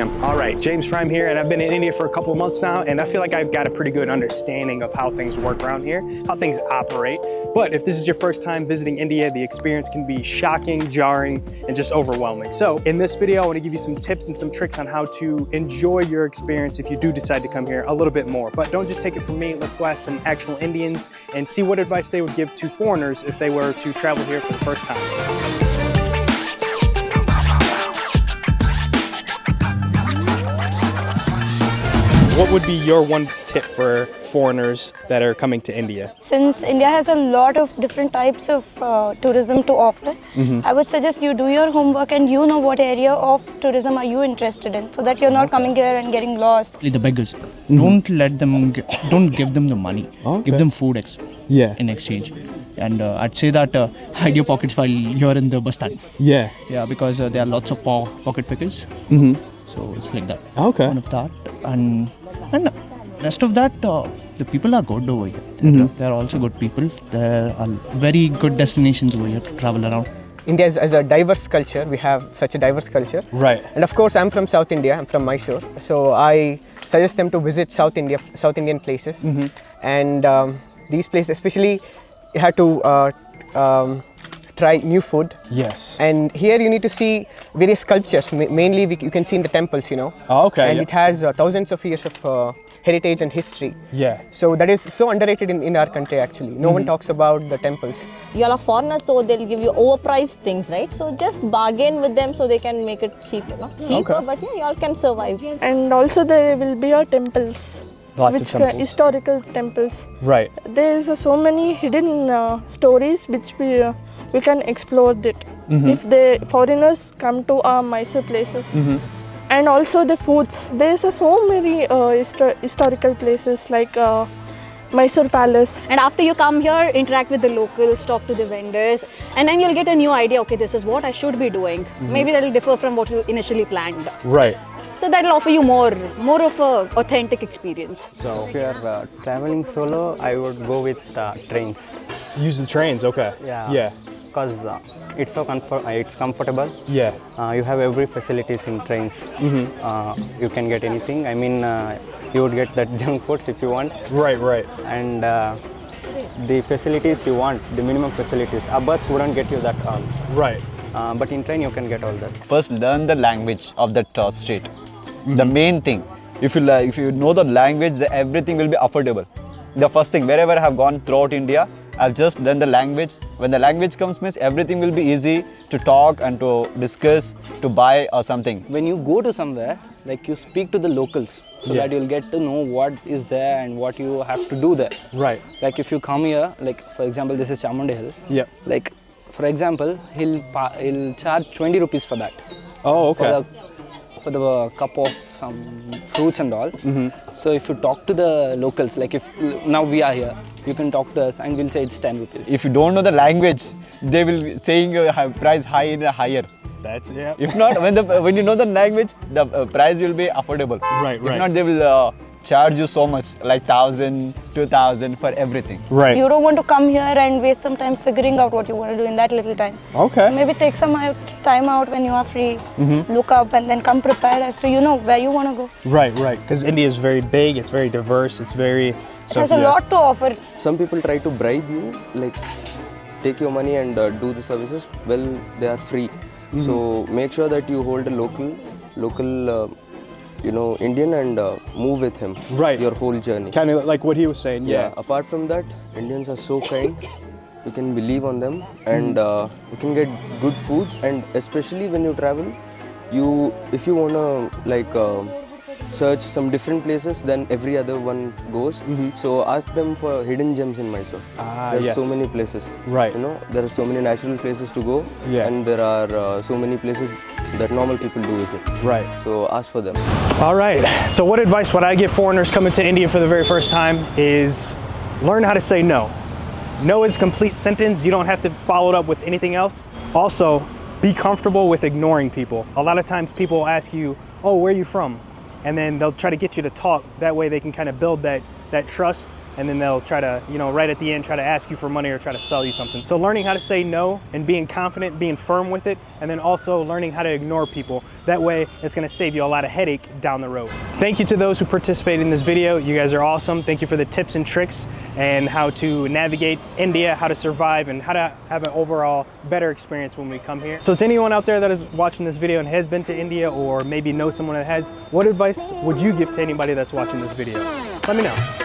Instagram. All right, James Prime here, and I've been in India for a couple of months now, and I feel like I've got a pretty good understanding of how things work around here, how things operate. But if this is your first time visiting India, the experience can be shocking, jarring, and just overwhelming. So in this video, I want to give you some tips and some tricks on how to enjoy your experience if you do decide to come here a little bit more. But don't just take it from me. Let's go ask some actual Indians and see what advice they would give to foreigners if they were to travel here for the first time. What would be your one tip for foreigners that are coming to India? Since India has a lot of different types of tourism to offer, I would suggest you do your homework and you know what area of tourism are you interested in, so that you're not coming here and getting lost. The beggars, don't let them, don't give them the money. Give them food in exchange. And I'd say that hide your pockets while you're in the bus stand. Yeah, because there are lots of pocket pickers. So it's like that. Okay. One of that, and rest of that, the people are good over here. They're also good people. There are very good destinations over here to travel around. India is a diverse culture. We have such a diverse culture. Right. And of course, I'm from South India. I'm from Mysore. So I suggest them to visit South Indian places. And these places, especially, you have to try new food. Yes. And here you need to see various sculptures. Mainly you can see in the temples, you know. Oh, okay. And it has thousands of years of heritage and history. Yeah. So that is so underrated in our country actually. No one talks about the temples. You all are foreigners, so they'll give you overpriced things, right? So just bargain with them so they can make it cheaper. Not cheaper, but yeah, you all can survive. And also there will be your temples. Lots of temples. Historical temples. Right. There is so many hidden stories which we can explore it if the foreigners come to our Mysore places. And also the foods. There is so many historical places like Mysore Palace. And after you come here, interact with the locals, talk to the vendors, and then you'll get a new idea, okay, this is what I should be doing. Maybe that'll differ from what you initially planned. Right. So that'll offer you more of a authentic experience. So if you are traveling solo, I would go with trains. Use the trains, okay. Yeah. Because it's so it's comfortable. Yeah. You have every facilities in trains. You can get anything. I mean, you would get that junk foods if you want. Right. And the facilities you want, the minimum facilities. A bus wouldn't get you that all. Right. But in train you can get all that. First, learn the language of that street. The main thing. If you know the language, everything will be affordable. The first thing, wherever I have gone throughout India, I've just learned the language. When the language comes, means everything will be easy to talk and to discuss, to buy or something. When you go to somewhere, like you speak to the locals, so that you'll get to know what is there and what you have to do there. Right. Like if you come here, like for example, this is Chamundi Hill. Yeah. Like for example, he'll charge 20 rupees for that. Oh, okay. For the cup of some fruits and all. So if you talk to the locals, like if now we are here, you can talk to us and we'll say it's 10 rupees. If you don't know the language, they will be saying price higher. That's yeah. If not, when you know the language, the price will be affordable. Right. If not, they will charge you so much, like 1,000, 2,000 for everything. Right. You don't want to come here and waste some time figuring out what you want to do in that little time. Okay. So maybe take some time out when you are free, look up and then come prepared as to where you want to go. Right. Because India is very big, it's very diverse, it has a lot to offer. Some people try to bribe you, like take your money and do the services. Well, they are free. So make sure that you hold a local Indian and move with him your whole journey. Kind of like what he was saying, yeah. Apart from that, Indians are so kind. You can believe on them and you can get good foods, and especially when you travel, if you want to search some different places than every other one goes, so ask them for hidden gems in Mysore. There's so many places. Right. There are so many natural places to go, and there are so many places that normal people do visit. Right. So ask for them. All right. So what advice would I give foreigners coming to India for the very first time is learn how to say no. No is a complete sentence. You don't have to follow it up with anything else. Also, be comfortable with ignoring people. A lot of times people will ask you, oh, where are you from? And then they'll try to get you to talk. That way they can kind of build that trust and then they'll try to, you know, right at the end, try to ask you for money or try to sell you something. So learning how to say no and being confident, being firm with it, and then also learning how to ignore people. That way, it's gonna save you a lot of headache down the road. Thank you to those who participated in this video. You guys are awesome. Thank you for the tips and tricks and how to navigate India, how to survive, and how to have an overall better experience when we come here. So to anyone out there that is watching this video and has been to India or maybe knows someone that has, what advice would you give to anybody that's watching this video? Let me know.